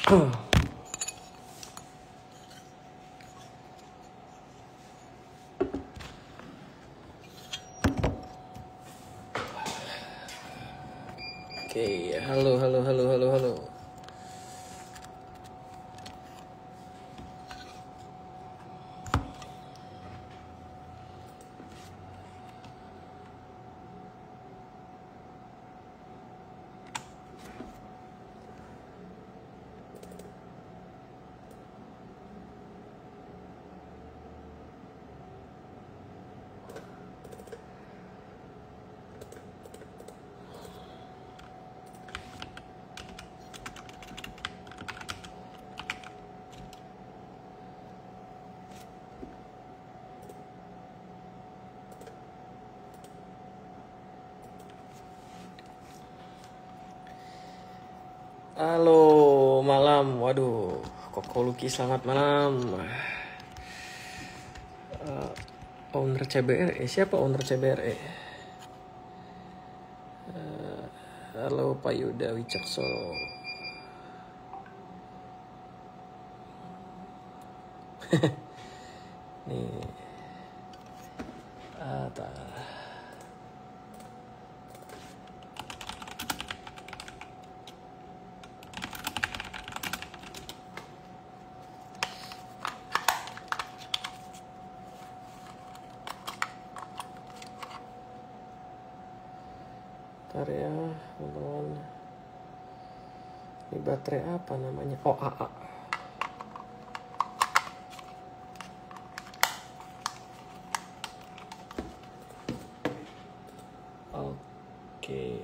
Oke, halo. Halo, malam. Waduh, Koko Luki selamat malam. Owner CBRE, siapa owner CBRE? Halo Pak Yuda Wicaksono. Nih. Bentar ya, teman-teman. Ini baterai apa namanya? Oh, AA. Oke.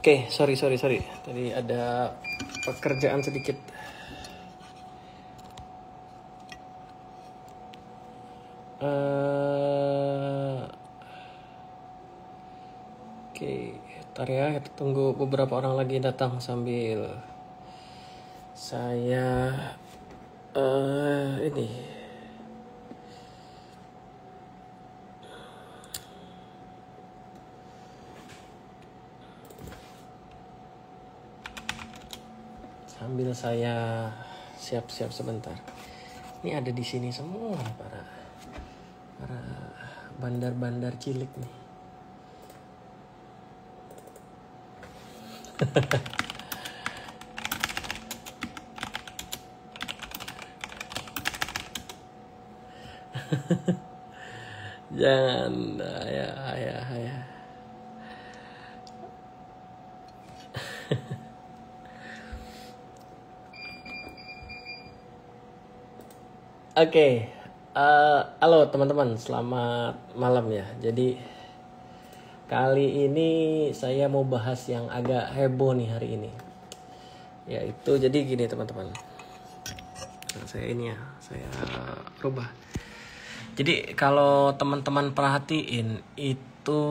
Oke, sorry. Tadi ada pekerjaan sedikit. Oke, ntar ya, kita tunggu beberapa orang lagi datang sambil saya ini. Sambil saya siap-siap sebentar. Ini ada di sini semua para bandar-bandar cilik nih. Jangan ya. Oke, halo teman-teman, selamat malam ya. Jadi kali ini saya mau bahas yang agak heboh nih hari ini. Yaitu jadi gini teman-teman. Nah, saya rubah. Jadi kalau teman-teman perhatiin itu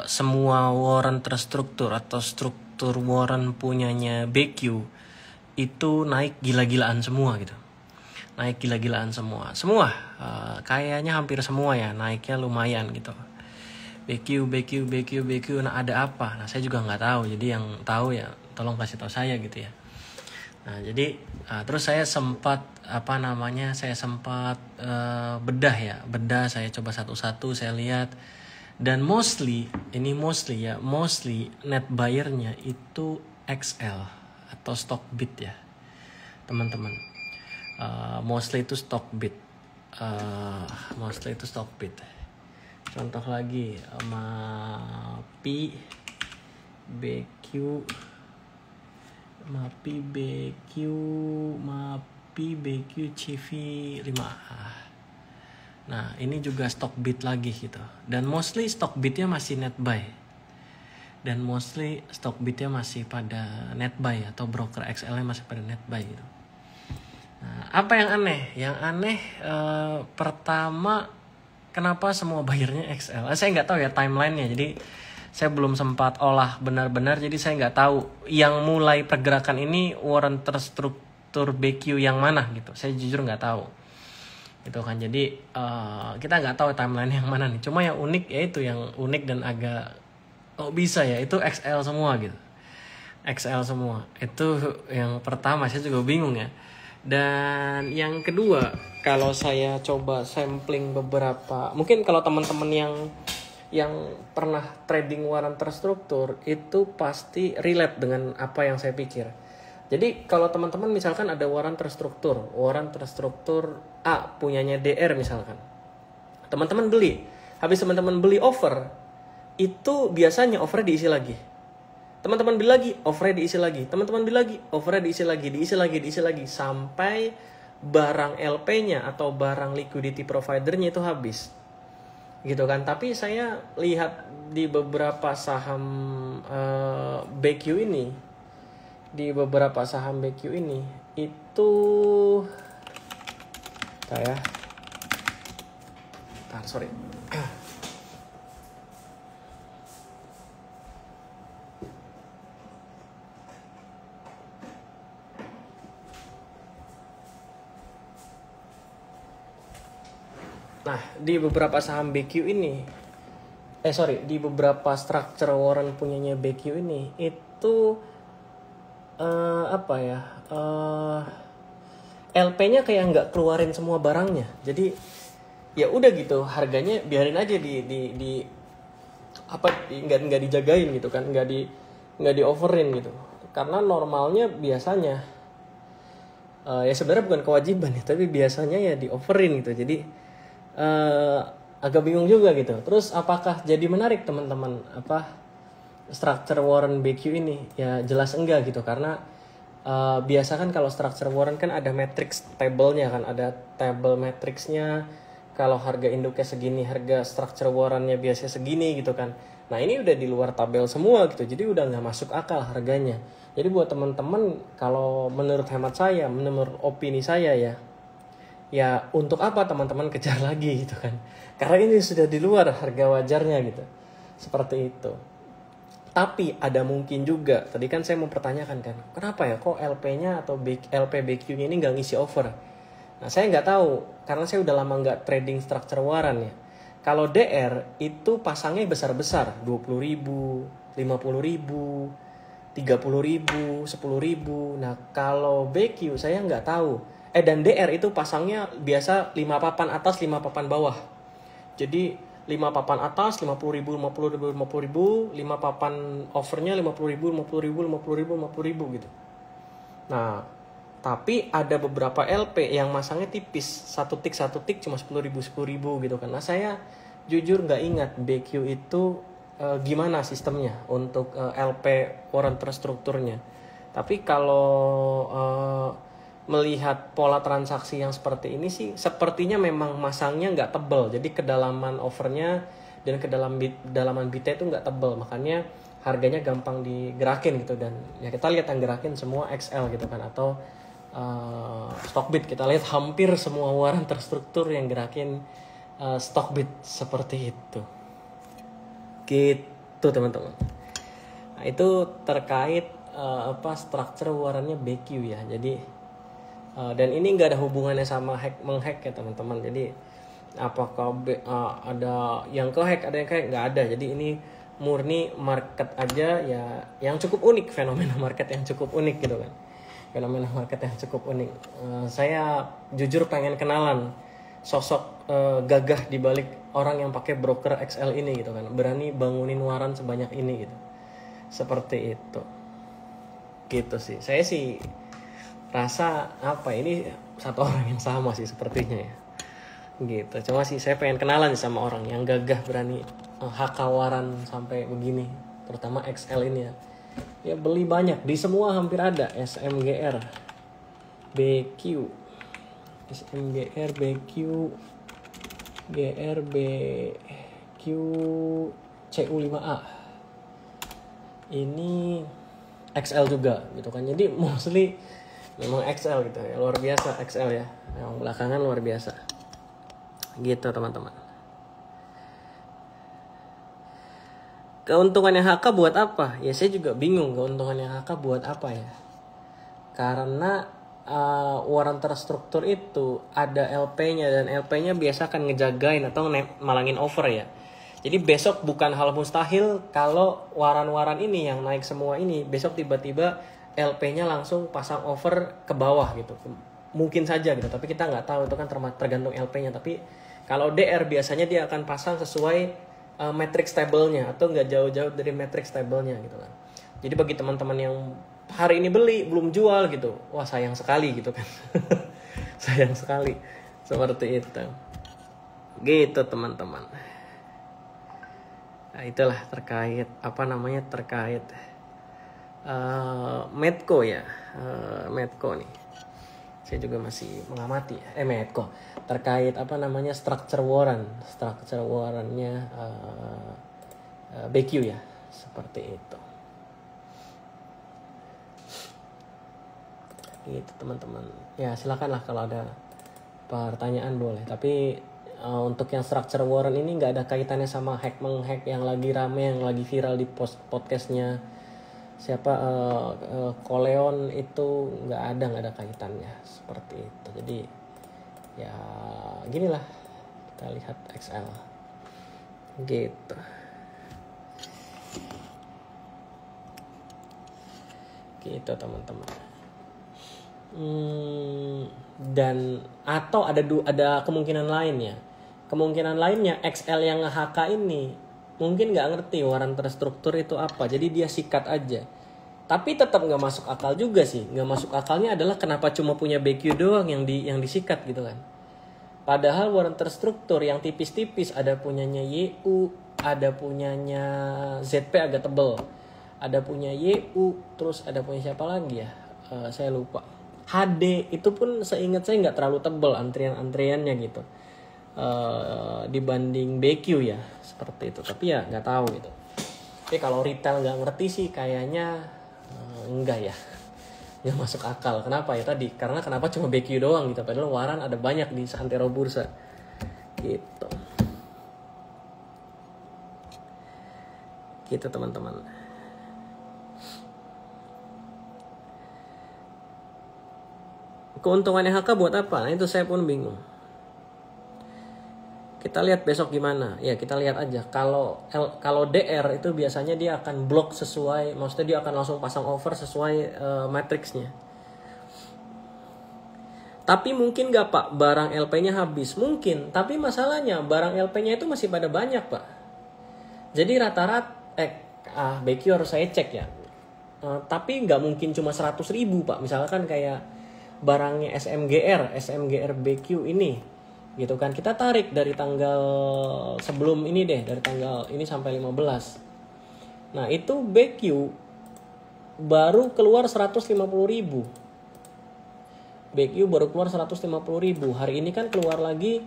semua warrant terstruktur atau struktur warrant punyanya BQ itu naik gila-gilaan semua gitu. Naik gila-gilaan semua kayaknya hampir semua ya naiknya lumayan gitu. BQ, nah ada apa? Nah saya juga nggak tahu, jadi yang tahu ya tolong kasih tahu saya gitu ya. Nah jadi terus saya sempat bedah saya coba satu-satu saya lihat, dan mostly net buyernya itu XL atau stock bid ya teman-teman. Mostly itu stock bid. Contoh lagi MAPI BQ CV 5A. Nah ini juga stock bid lagi gitu. Dan mostly stock bidnya masih net buy. Dan mostly stock bidnya masih pada net buy atau broker XL-nya masih pada net buy gitu. Nah, apa yang aneh? Yang aneh pertama, kenapa semua bayarnya XL? Saya nggak tahu ya timelinenya. Jadi Saya belum sempat olah benar-benar, jadi saya nggak tahu yang mulai pergerakan ini Warren terstruktur BQ yang mana gitu. Saya jujur nggak tahu. Gitu kan. Jadi kita nggak tahu timeline yang mana nih. Cuma yang unik yaitu yang unik dan agak bisa ya, itu XL semua gitu. XL semua. Itu yang pertama, saya juga bingung ya. Dan yang kedua, kalau saya coba sampling beberapa, mungkin kalau teman-teman yang pernah trading waran terstruktur itu pasti relate dengan apa yang saya pikir. Jadi kalau teman-teman misalkan ada waran terstruktur A punyanya DR misalkan, teman-teman beli, habis teman-teman beli over, itu biasanya overnya diisi lagi. Teman-teman beli lagi, overnya diisi lagi. Teman-teman beli lagi, overnya diisi lagi, sampai barang LP-nya atau barang liquidity provider-nya itu habis. Gitu kan. Tapi saya lihat di beberapa saham BQ ini, itu sorry. Nah, di beberapa saham BQ ini, di beberapa structure warrant punyanya BQ ini, itu LP-nya kayak nggak keluarin semua barangnya. Jadi ya udah gitu, harganya biarin aja nggak dijagain gitu kan, nggak di overin gitu. Karena normalnya biasanya ya sebenarnya bukan kewajiban ya, tapi biasanya ya di overin gitu. Jadi agak bingung juga gitu. Terus apakah jadi menarik teman-teman structure warrant BQ ini? Ya jelas enggak gitu, karena biasa kan kalau structure warrant kan ada matrix table-nya kan, ada table matrixnya. Kalau harga induknya segini, harga structure warrant-nya biasanya segini gitu kan. Nah ini udah di luar tabel semua gitu, jadi udah nggak masuk akal harganya. Jadi buat teman-teman, kalau menurut hemat saya, menurut opini saya ya untuk apa teman-teman kejar lagi gitu kan, karena ini sudah di luar harga wajarnya gitu, seperti itu. Tapi ada mungkin juga, tadi kan saya mau pertanyakan kan, kenapa ya kok LP-nya atau LP BQ-nya ini nggak ngisi over. Nah saya nggak tahu, karena saya udah lama nggak trading structure warrant ya. Kalau DR itu pasangnya besar-besar, 20.000, 50.000, 30.000, 10.000. Nah kalau BQ saya nggak tahu. Dan DR itu pasangnya biasa 5 papan atas, 5 papan bawah. Jadi 5 papan atas 50.000, 50.000, 50.000, 5 papan overnya 50.000, 50.000, 50.000, 50.000 gitu. Nah, tapi ada beberapa LP yang masangnya tipis, satu tik cuma 10.000, 10.000 gitu kan. Nah, saya jujur nggak ingat BQ itu gimana sistemnya untuk LP warrant terstrukturnya. Tapi kalau melihat pola transaksi yang seperti ini sih, sepertinya memang masangnya nggak tebal. Jadi kedalaman overnya dan kedalaman bitnya itu nggak tebal. Makanya harganya gampang digerakin gitu. Dan ya kita lihat yang gerakin semua XL gitu kan. Atau Stockbit. Kita lihat hampir semua warrant terstruktur yang gerakin Stockbit seperti itu. Gitu teman-teman. Nah itu terkait structure warrantnya BQ ya. Jadi dan ini nggak ada hubungannya sama menghack ya teman-teman. Jadi apakah ada yang kehack, ada yang kehack, nggak ada. Jadi ini murni market aja ya, yang cukup unik, fenomena market yang cukup unik gitu kan. Fenomena market yang cukup unik. Saya jujur pengen kenalan sosok gagah di balik orang yang pakai broker XL ini gitu kan. Berani bangunin waran sebanyak ini gitu. Seperti itu. Gitu sih. Saya sih rasa ini satu orang yang sama sih sepertinya ya, gitu. Cuma sih saya pengen kenalan sama orang yang gagah berani hakawaran sampai begini, terutama XL ini ya. Ya beli banyak, di semua hampir ada. SMGR, BQ, SMGR, BQ, GR, BQ, CU5A. Ini XL juga gitu kan. Jadi mostly memang XL gitu ya, luar biasa XL ya, yang belakangan luar biasa gitu teman-teman. keuntungannya HK buat apa? Ya saya juga bingung keuntungannya HK buat apa ya. Karena warrant terstruktur itu ada LP-nya dan LP-nya biasa akan ngejagain atau malangin over ya. Jadi besok bukan hal mustahil kalau waran-waran ini yang naik semua ini besok tiba-tiba LP-nya langsung pasang over ke bawah gitu. Mungkin saja gitu, tapi kita nggak tahu, itu kan tergantung LP-nya. Tapi kalau DR biasanya dia akan pasang sesuai matrix table-nya atau nggak jauh-jauh dari matrix table-nya gitu kan. Jadi bagi teman-teman yang hari ini beli belum jual gitu, wah sayang sekali gitu kan. Sayang sekali seperti itu. Gitu teman-teman. Nah, itulah terkait terkait Medco ya, Medco nih. Saya juga masih mengamati Medco terkait structure warrantnya BQ ya, seperti itu. Gitu teman-teman. Ya silakanlah kalau ada pertanyaan boleh. Tapi untuk yang structure warrant ini nggak ada kaitannya sama menghack yang lagi rame, yang lagi viral di podcastnya siapa Koleon itu nggak ada kaitannya seperti itu. Jadi ya ginilah, kita lihat XL gitu. Gitu teman-teman. Dan atau ada kemungkinan lainnya. Kemungkinan lainnya XL yang nge-HK ini mungkin nggak ngerti warrant terstruktur itu apa, jadi dia sikat aja. Tapi tetap nggak masuk akal juga sih. Nggak masuk akalnya adalah kenapa cuma punya BQ doang yang disikat gitu kan. Padahal warrant terstruktur yang tipis-tipis ada punyanya YU, ada punyanya ZP agak tebel, ada punya YU, terus ada punya siapa lagi ya? Saya lupa. HD itu pun seingat saya nggak terlalu tebel antriannya gitu. Dibanding BQ ya seperti itu, tapi ya nggak tahu gitu. Tapi kalau retail nggak ngerti sih kayaknya enggak ya, nggak masuk akal. Kenapa ya tadi? Karena kenapa cuma BQ doang gitu, padahal waran ada banyak di santero bursa gitu. Gitu teman-teman. Keuntungannya HK buat apa? Nah, itu saya pun bingung. Kita lihat besok gimana. Ya kita lihat aja. Kalau DR itu biasanya dia akan blok sesuai, maksudnya dia akan langsung pasang over sesuai matriksnya. Tapi mungkin nggak Pak barang LP-nya habis? Mungkin. Tapi masalahnya barang LP-nya itu masih pada banyak Pak. Jadi rata-rata BQ harus saya cek ya. Tapi nggak mungkin cuma 100.000 Pak. Misalkan kayak barangnya SMGR BQ ini. Gitu kan, kita tarik dari tanggal sebelum ini deh, dari tanggal ini sampai 15. Nah itu BQ baru keluar 150.000. BQ baru keluar 150.000. Hari ini kan keluar lagi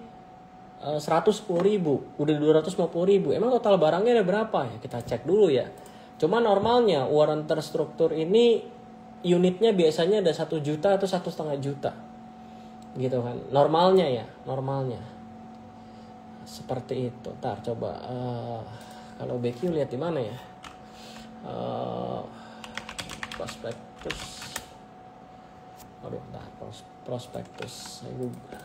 110.000, udah 250.000. Emang total barangnya ada berapa ya? Kita cek dulu ya. Cuma normalnya warrant terstruktur ini unitnya biasanya ada 1 juta atau 1,5 juta. Gitu kan, normalnya seperti itu. Ntar coba kalau BQ lihat di mana ya, prospektus. Prospektus saya Google.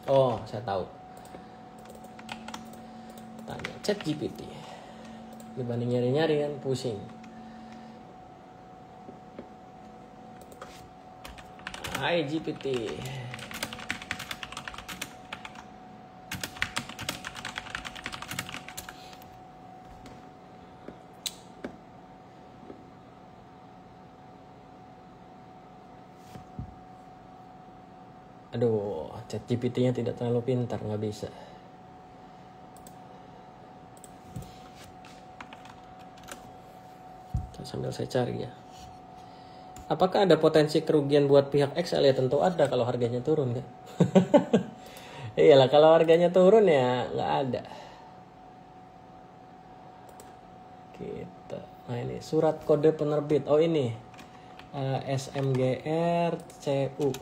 Oh saya tahu, tanya ChatGPT dibanding nyari-nyari kan pusing. Hai GPT. Aduh, ChatGPT-nya tidak terlalu pintar, nggak bisa. Sambil saya cari ya. Apakah ada potensi kerugian buat pihak XL? Ya tentu ada kalau harganya turun kan. Iyalah kalau harganya turun ya nggak ada. Kita, nah ini surat kode penerbit. Oh ini SMGR CU.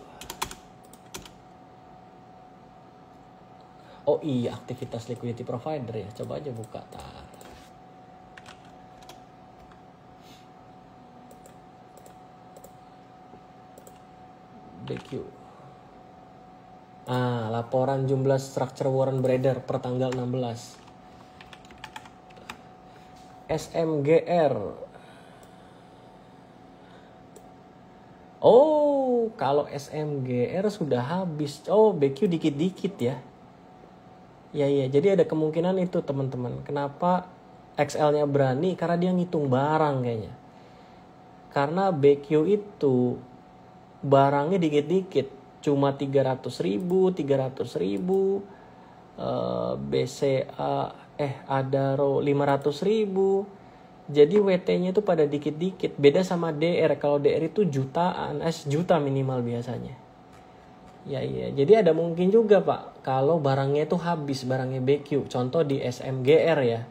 Oh iya aktivitas liquidity provider ya. Coba aja buka tar. BQ. Laporan jumlah structure warrant beredar per tanggal 16. SMGR. Oh, kalau SMGR sudah habis. Oh, BQ dikit-dikit ya. Ya, jadi ada kemungkinan itu teman-teman. Kenapa XL-nya berani? Karena dia ngitung barang kayaknya. Karena BQ itu barangnya dikit-dikit. Cuma 300.000, 300.000. BCA Adaro 500.000. Jadi WT-nya itu pada dikit-dikit. Beda sama DR. Kalau DR itu jutaan, juta minimal biasanya. Ya. Jadi ada mungkin juga Pak, kalau barangnya itu habis, barangnya BQ. Contoh di SMGR ya.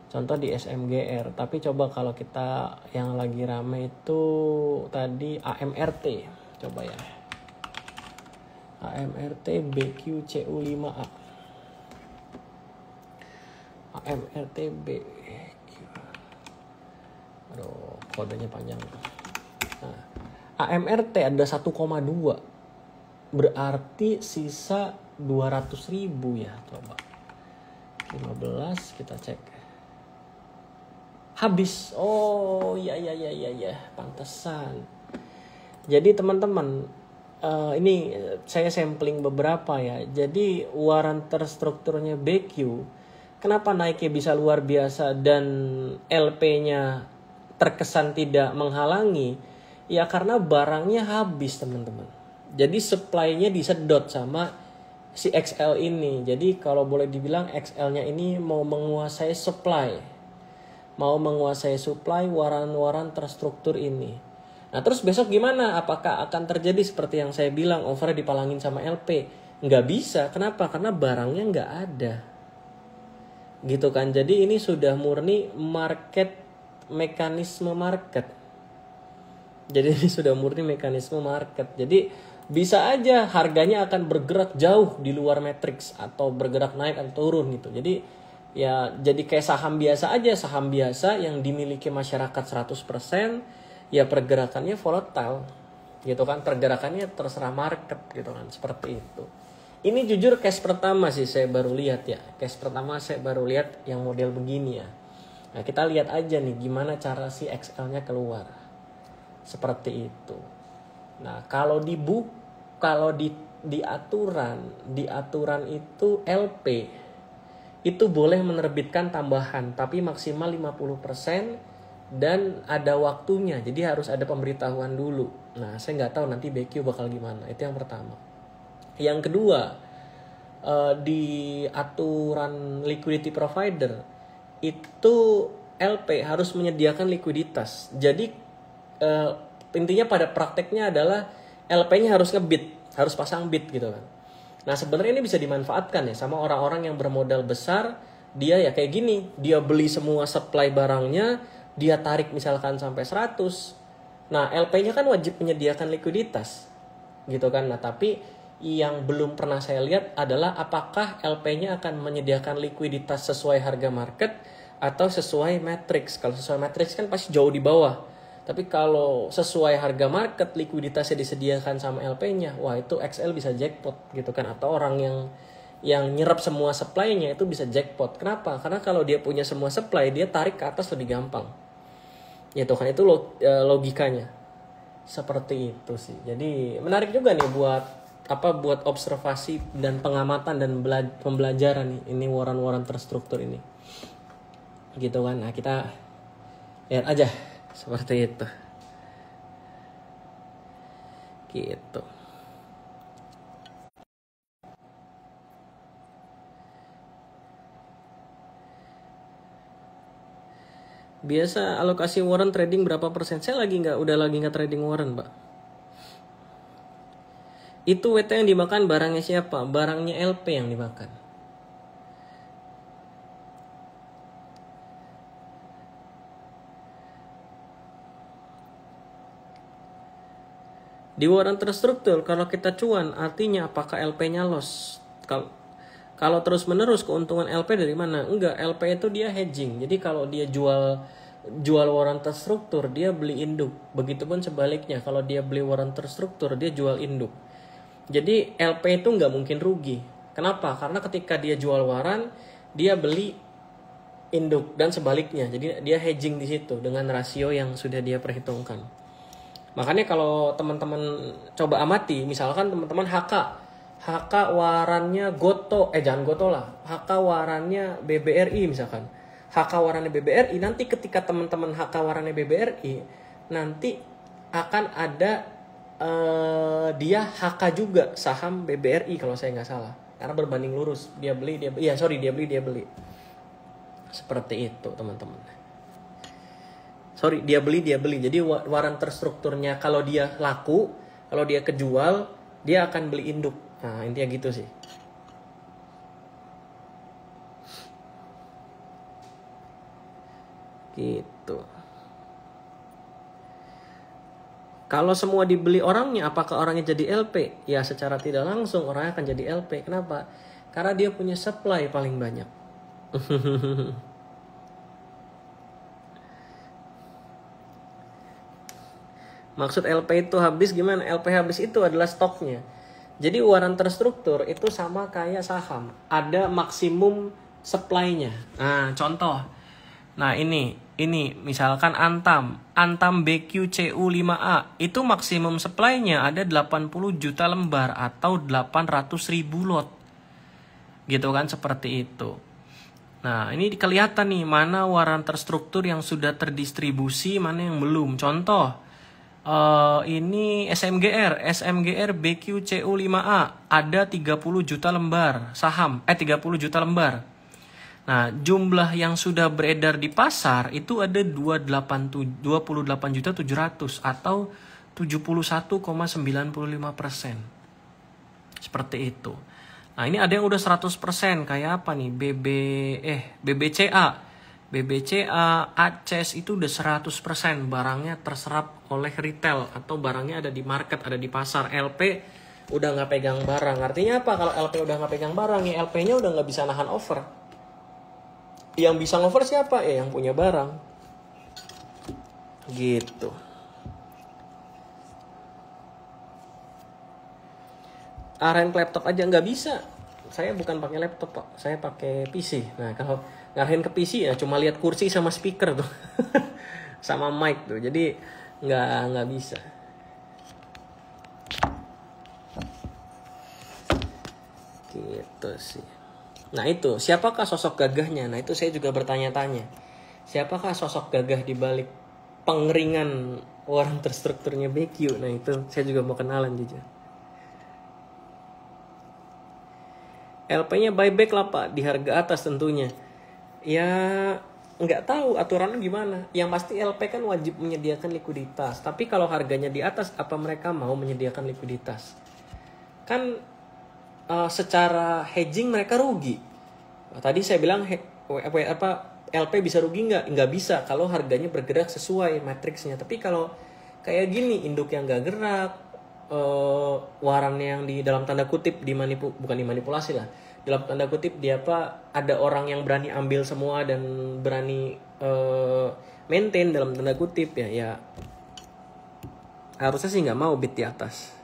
Tapi coba kalau kita yang lagi rame itu tadi AMRT. Coba ya. AMRT BQ CU5A. AMRT BQ. Aduh, kodenya panjang. Nah, AMRT ada 1,2. Berarti sisa 200.000 ya. Coba 15 kita cek. Habis. Oh, iya. Pantesan. Jadi teman-teman, ini saya sampling beberapa ya. Jadi warrant terstrukturnya BQ, kenapa naiknya bisa luar biasa dan LP-nya terkesan tidak menghalangi? Ya karena barangnya habis teman-teman. Jadi supply-nya disedot sama si XL ini. Jadi kalau boleh dibilang XL-nya ini mau menguasai supply. Warang-warang terstruktur ini. Nah terus besok gimana? Apakah akan terjadi seperti yang saya bilang, over dipalangin sama LP? Nggak bisa. Kenapa? Karena barangnya nggak ada. Gitu kan. Jadi ini sudah murni mekanisme market. Jadi bisa aja harganya akan bergerak jauh di luar matriks atau bergerak naik atau turun gitu. Jadi ya jadi kayak saham biasa aja, saham biasa yang dimiliki masyarakat 100%, ya pergerakannya volatile gitu kan, pergerakannya terserah market gitu kan, seperti itu. Ini jujur case pertama sih saya baru lihat yang model begini ya. Nah kita lihat aja nih gimana cara si XL-nya keluar. Seperti itu. Nah, kalau di aturan itu LP itu boleh menerbitkan tambahan tapi maksimal 50% dan ada waktunya. Jadi harus ada pemberitahuan dulu. Nah, saya nggak tahu nanti BQ bakal gimana. Itu yang pertama. Yang kedua, di aturan liquidity provider itu LP harus menyediakan likuiditas. Jadi intinya pada prakteknya adalah LP-nya harus harus pasang bid gitu kan. Nah sebenarnya ini bisa dimanfaatkan ya sama orang-orang yang bermodal besar. Dia ya kayak gini, dia beli semua supply barangnya, dia tarik misalkan sampai 100. Nah LP-nya kan wajib menyediakan likuiditas gitu kan. Nah tapi yang belum pernah saya lihat adalah apakah LP-nya akan menyediakan likuiditas sesuai harga market atau sesuai matrix. Kalau sesuai matrix kan pasti jauh di bawah. Tapi kalau sesuai harga market, likuiditasnya disediakan sama LP-nya, wah itu XL bisa jackpot gitu kan. Atau orang yang nyerap semua supply-nya itu bisa jackpot. Kenapa? Karena kalau dia punya semua supply, dia tarik ke atas lebih gampang. Gitu kan, itu logikanya. Seperti itu sih. Jadi menarik juga nih buat observasi dan pengamatan dan pembelajaran nih. Ini warren terstruktur ini. Gitu kan. Nah kita lihat aja. Seperti itu. Gitu. Biasa alokasi warren trading berapa persen? Saya udah lagi nggak trading warren, Pak. Itu WT yang dimakan barangnya siapa? Barangnya LP yang dimakan. Di warren terstruktur kalau kita cuan artinya apakah LP-nya loss? Kalau terus menerus keuntungan LP dari mana? Enggak, LP itu dia hedging. Jadi kalau dia jual jual waran terstruktur dia beli induk. Begitupun sebaliknya, kalau dia beli waran terstruktur dia jual induk. Jadi LP itu nggak mungkin rugi. Kenapa? Karena ketika dia jual waran dia beli induk dan sebaliknya. Jadi dia hedging di situ dengan rasio yang sudah dia perhitungkan. Makanya kalau teman-teman coba amati, misalkan teman-teman HK warannya Goto, jangan Goto lah, HK warannya BBRI misalkan. HK warannya BBRI, nanti ketika teman-teman HK warannya BBRI, nanti akan ada dia HK juga saham BBRI kalau saya nggak salah. Karena berbanding lurus, dia beli. Seperti itu teman-teman. Dia beli. Jadi waran terstrukturnya kalau dia laku, kalau dia kejual, dia akan beli induk. Nah intinya gitu sih. Gitu. Kalau semua dibeli orangnya, apakah orangnya jadi LP? Ya secara tidak langsung orangnya akan jadi LP. Kenapa? Karena dia punya supply paling banyak. Maksud LP itu habis gimana? LP habis itu adalah stoknya. Jadi waran terstruktur itu sama kayak saham. Ada maksimum supply-nya. Nah, contoh. Nah, ini misalkan Antam BQCU5A itu maksimum supply-nya ada 80 juta lembar atau 800.000 lot. Gitu kan, seperti itu. Nah, ini kelihatan nih mana waran terstruktur yang sudah terdistribusi, mana yang belum. Contoh, ini SMGR BQCU5A ada 30 juta lembar saham, 30 juta lembar. Nah, jumlah yang sudah beredar di pasar itu ada 28.700.000 atau 71,95%. Seperti itu. Nah, ini ada yang udah 100% kayak apa nih? BBCA, Aces itu udah 100% barangnya terserap oleh retail atau barangnya ada di market, ada di pasar. LP udah nggak pegang barang. Artinya apa? Kalau LP udah nggak pegang barang, ya LP-nya udah nggak bisa nahan over. Yang bisa over siapa? Ya yang punya barang. Gitu. Arahin laptop aja nggak bisa. Saya bukan pakai laptop Pak, saya pakai PC. Nah kalau ngarahin ke PC ya cuma lihat kursi sama speaker tuh, sama mic tuh. Jadi nggak bisa. Gitu sih. Nah itu siapakah sosok gagahnya? Nah itu saya juga bertanya-tanya. Siapakah sosok gagah di balik pengeringan waran terstrukturnya BQ? Nah itu saya juga mau kenalan jujur. LP-nya buyback lah Pak, di harga atas tentunya. Ya nggak tahu aturannya gimana. Yang pasti LP kan wajib menyediakan likuiditas. Tapi kalau harganya di atas, apa mereka mau menyediakan likuiditas? Kan secara hedging mereka rugi. Tadi saya bilang LP bisa rugi nggak? Nggak bisa kalau harganya bergerak sesuai matriksnya. Tapi kalau kayak gini, induk yang nggak gerak, waran yang di dalam tanda kutip bukan dimanipulasi lah, dalam tanda kutip dia ada orang yang berani ambil semua dan berani maintain dalam tanda kutip ya harusnya sih nggak mau bid di atas.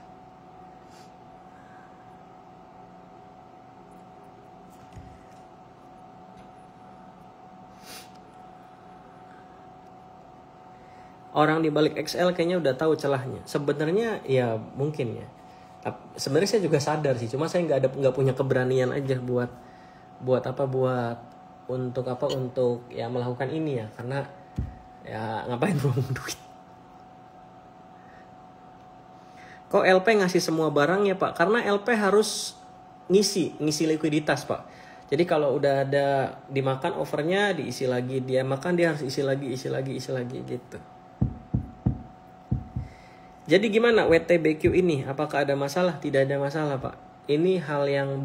Orang di balik XL kayaknya udah tahu celahnya. Sebenarnya ya mungkin ya. Sebenarnya saya juga sadar sih, cuma saya nggak punya keberanian aja buat untuk ya melakukan ini ya, karena ya ngapain buang duit. Kok LP ngasih semua barangnya Pak? Karena LP harus ngisi likuiditas Pak. Jadi kalau udah ada dimakan overnya diisi lagi, dia makan dia harus isi lagi gitu. Jadi gimana WTBQ ini? Apakah ada masalah? Tidak ada masalah Pak. Ini hal yang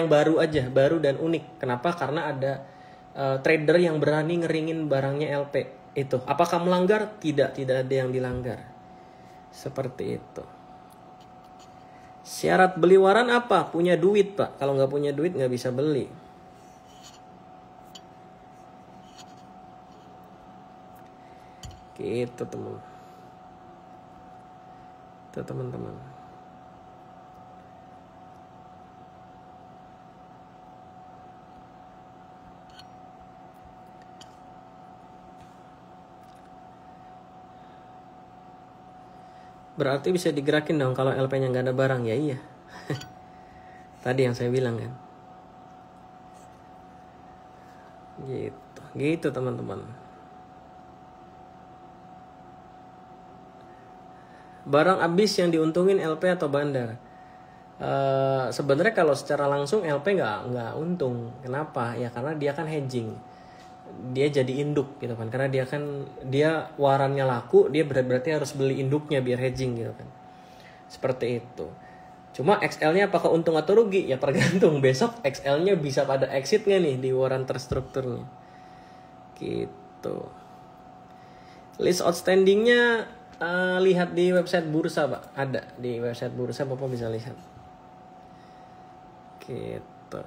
baru aja, baru dan unik. Kenapa? Karena ada trader yang berani ngeringin barangnya LP itu. Apakah melanggar? Tidak ada yang dilanggar. Seperti itu. Syarat beli waran apa? Punya duit Pak. Kalau nggak punya duit nggak bisa beli. Gitu teman. Itu teman-teman. Berarti bisa digerakin dong kalau LP-nya nggak ada barang. Ya iya. Tadi yang saya bilang kan. Gitu teman-teman. Barang habis yang diuntungin LP atau bandar? Sebenarnya kalau secara langsung LP nggak untung. Kenapa? Ya karena dia kan hedging. Dia jadi induk gitu kan. Karena dia warannya laku, dia berarti harus beli induknya biar hedging gitu kan. Seperti itu. Cuma XL-nya apakah untung atau rugi? Ya tergantung. Besok XL-nya bisa pada exit nggak nih di waran terstrukturnya. Gitu. List outstandingnya lihat di website bursa Pak. Ada di website bursa, Bapak bisa lihat. Gitu.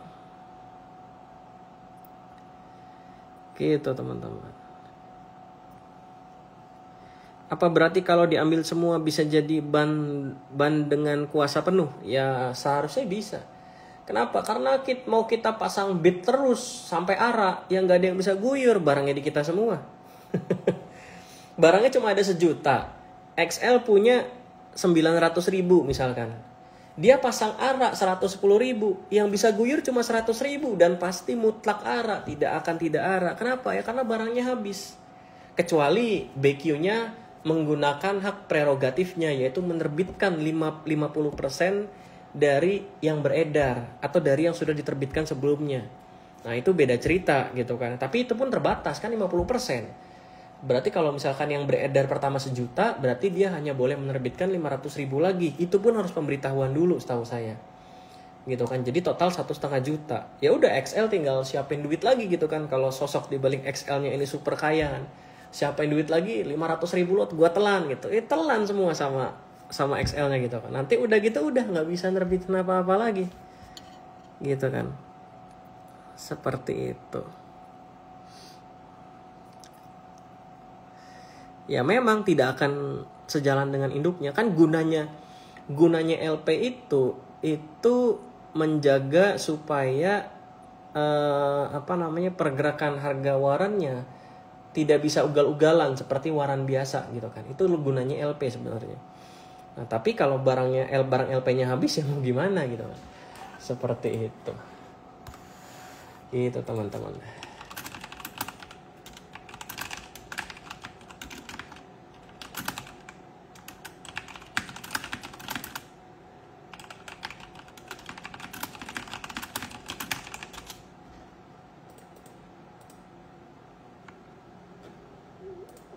Gitu teman-teman. Apa berarti kalau diambil semua bisa jadi ban dengan kuasa penuh? Ya seharusnya bisa. Kenapa? Karena mau kita pasang bid terus sampai ARA yang nggak ada yang bisa guyur, barangnya di kita semua. Barangnya cuma ada 1 juta. XL punya 900.000 misalkan. Dia pasang ARA 110.000, yang bisa guyur cuma 100.000 dan pasti mutlak ARA, tidak akan tidak ARA. Kenapa? Ya karena barangnya habis. Kecuali BQ-nya menggunakan hak prerogatifnya, yaitu menerbitkan 50% dari yang beredar atau dari yang sudah diterbitkan sebelumnya. Nah, itu beda cerita gitu kan. Tapi itu pun terbatas kan 50%. Berarti kalau misalkan yang beredar pertama 1 juta, berarti dia hanya boleh menerbitkan 500.000 lagi. Itu pun harus pemberitahuan dulu setahu saya. Gitu kan. Jadi total 1,5 juta. Ya udah XL tinggal siapin duit lagi gitu kan. Kalau sosok di balik XL-nya ini super kaya kan. Siapin duit lagi 500.000 lot gua telan gitu. Telan semua sama XL-nya gitu kan. Nanti udah gitu udah nggak bisa nerbitin apa-apa lagi. Gitu kan. Seperti itu. Ya memang tidak akan sejalan dengan induknya. Kan gunanya LP itu menjaga supaya pergerakan harga warannya tidak bisa ugal-ugalan seperti waran biasa gitu kan. Itu gunanya LP sebenarnya. Nah, tapi kalau barang LP-nya habis ya mau gimana gitu kan. Seperti itu. Itu teman-teman.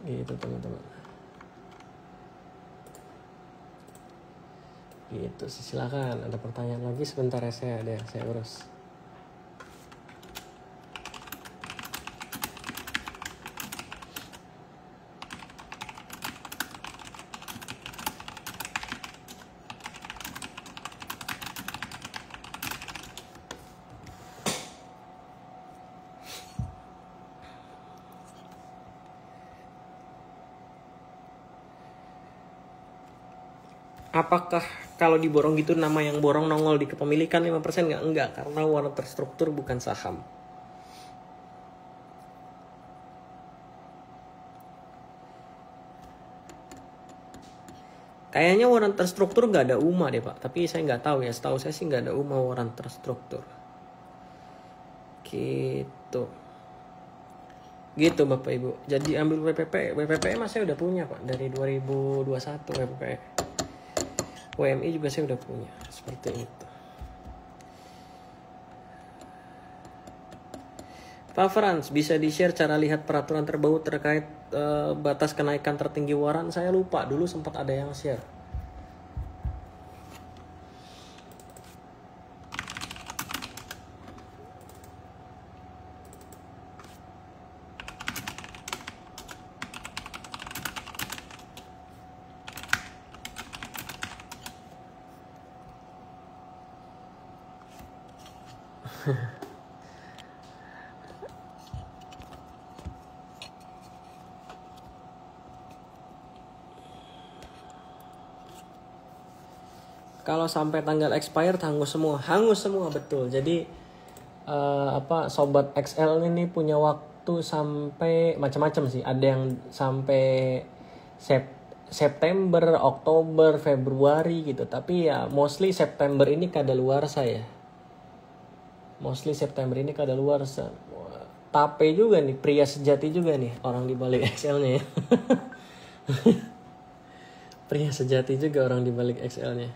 Gitu teman-teman. Gitu, silakan ada pertanyaan lagi sebentar ya, saya urus. Apakah kalau diborong gitu nama yang borong nongol di kepemilikan 5% nggak? Enggak, karena waran terstruktur bukan saham. Kayaknya waran terstruktur nggak ada UMA deh Pak, tapi saya nggak tahu ya. Setahu saya sih nggak ada UMA waran terstruktur. Gitu Bapak Ibu. Jadi ambil WPP mas saya udah punya Pak dari 2021 WPP. WMI juga saya udah punya, seperti itu. Pak Frans, bisa di-share cara lihat peraturan terbaru terkait batas kenaikan tertinggi waran? Saya lupa, dulu sempat ada yang share. Kalau sampai tanggal expired hangus semua betul. Jadi sobat XL ini punya waktu sampai macam-macam sih. Ada yang sampai September, Oktober, Februari gitu. Tapi ya mostly September ini kadaluarsa ya. Tape juga nih, pria sejati juga nih orang di balik XL-nya ya. Pria sejati juga orang di balik XL-nya.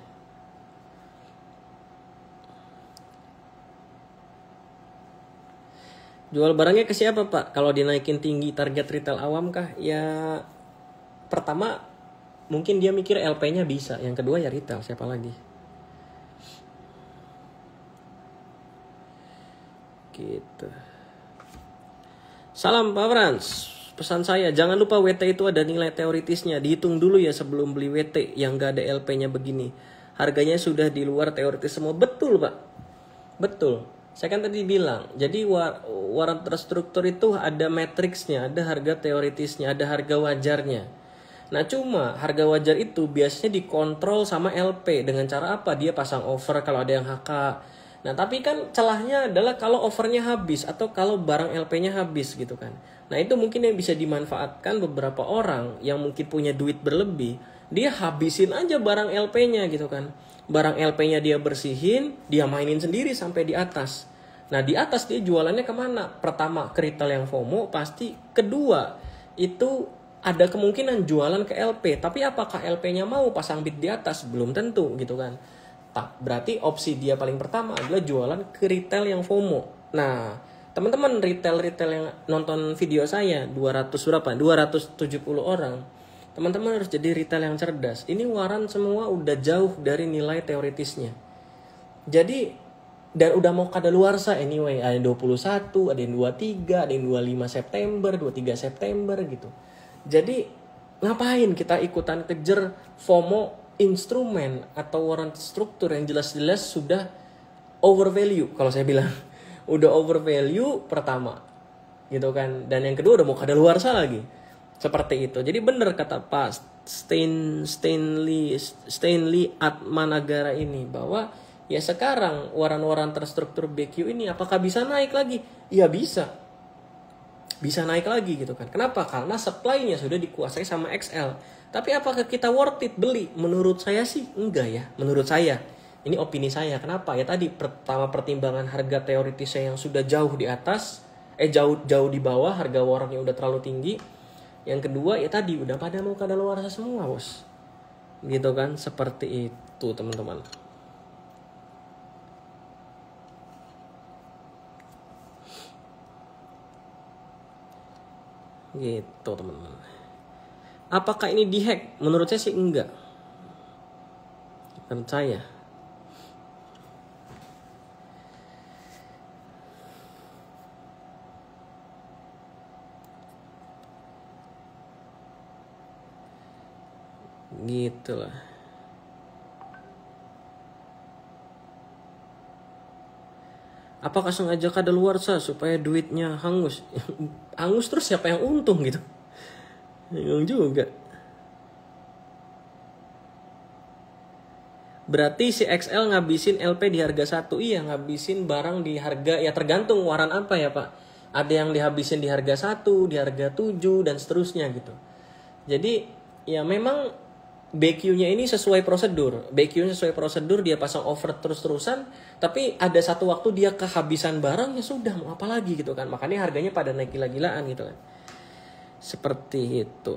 Jual barangnya ke siapa Pak? Kalau dinaikin tinggi target retail awam kah? Ya pertama mungkin dia mikir LP-nya bisa. Yang kedua ya retail, siapa lagi? Gitu. Salam Pak Frans. Pesan saya, jangan lupa WT itu ada nilai teoritisnya. Dihitung dulu ya sebelum beli WT yang gak ada LP-nya begini. Harganya sudah di luar teoritis semua. Betul Pak. Betul. Saya kan tadi bilang, jadi waran terstruktur itu ada matriksnya, ada harga teoritisnya, ada harga wajarnya. Nah cuma harga wajar itu biasanya dikontrol sama LP. Dengan cara apa? Dia pasang over kalau ada yang HK. Nah tapi kan celahnya adalah kalau overnya habis atau kalau barang LP-nya habis gitu kan. Nah itu mungkin yang bisa dimanfaatkan beberapa orang yang mungkin punya duit berlebih. Dia habisin aja barang LP-nya gitu kan. Barang LP-nya dia bersihin, dia mainin sendiri sampai di atas. Nah di atas dia jualannya kemana? Pertama ke retail yang FOMO pasti. Kedua itu ada kemungkinan jualan ke LP. Tapi apakah LP-nya mau pasang bid di atas? Belum tentu gitu kan. Berarti opsi dia paling pertama adalah jualan ke retail yang FOMO. Nah teman-teman retail yang nonton video saya 270 orang. Teman-teman harus jadi retail yang cerdas. Ini waran semua udah jauh dari nilai teoritisnya. Jadi, dan udah mau kadaluarsa anyway. Ada 21, ada yang 23, ada yang 25 September, 23 September gitu. Jadi, ngapain kita ikutan kejar FOMO instrumen atau waran struktur yang jelas-jelas sudah overvalue kalau saya bilang. Udah overvalue pertama. Gitu kan. Dan yang kedua udah mau kadaluarsa lagi. Seperti itu. Jadi benar kata Pak Stanley Atmanagara ini bahwa ya sekarang waran-waran terstruktur BQ ini apakah bisa naik lagi? Ya bisa. Bisa naik lagi gitu kan. Kenapa? Karena supply-nya sudah dikuasai sama XL. Tapi apakah kita worth it beli? Menurut saya sih enggak ya. Menurut saya. Ini opini saya. Kenapa? Ya tadi pertama pertimbangan harga teoritisnya yang sudah jauh di atas. Jauh di bawah. Harga warannya udah terlalu tinggi. Yang kedua ya tadi udah pada mau kadaluarsa semua bos. Gitu kan. Seperti itu teman-teman. Gitu teman-teman. Apakah ini dihack? Menurut saya sih enggak. Menurut saya. Gitu lah. Apakah sengaja kadaluarsa supaya duitnya hangus? Hangus terus siapa yang untung gitu? Bingung juga. Berarti si XL ngabisin LP di harga 1. Iya ngabisin barang di harga. Ya tergantung waran apa ya Pak. Ada yang dihabisin di harga 1, di harga 7 dan seterusnya gitu. Jadi ya memang BQ-nya ini sesuai prosedur. BQ-nya sesuai prosedur, dia pasang over terus-terusan. Tapi ada satu waktu dia kehabisan barang, ya sudah mau apa lagi gitu kan. Makanya harganya pada naik gila-gilaan gitu kan. Seperti itu.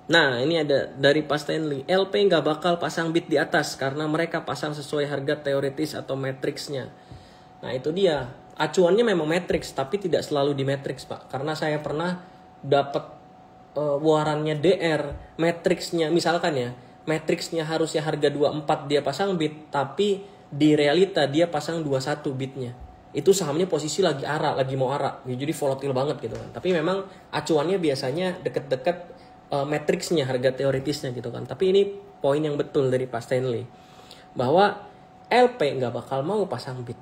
Nah ini ada dari Pak Stanley. LP nggak bakal pasang bid di atas karena mereka pasang sesuai harga teoritis atau matriksnya. Nah itu dia. Acuannya memang matriks tapi tidak selalu di matriks Pak. Karena saya pernah dapat warannya DR, matriksnya misalkan ya, matriksnya harusnya harga 24 dia pasang bid, tapi di realita dia pasang 21 bidnya. Itu sahamnya posisi lagi mau arah, jadi volatil banget gitu kan. Tapi memang acuannya biasanya deket-deket matriksnya, harga teoritisnya gitu kan. Tapi ini poin yang betul dari Pak Stanley, bahwa LP nggak bakal mau pasang bid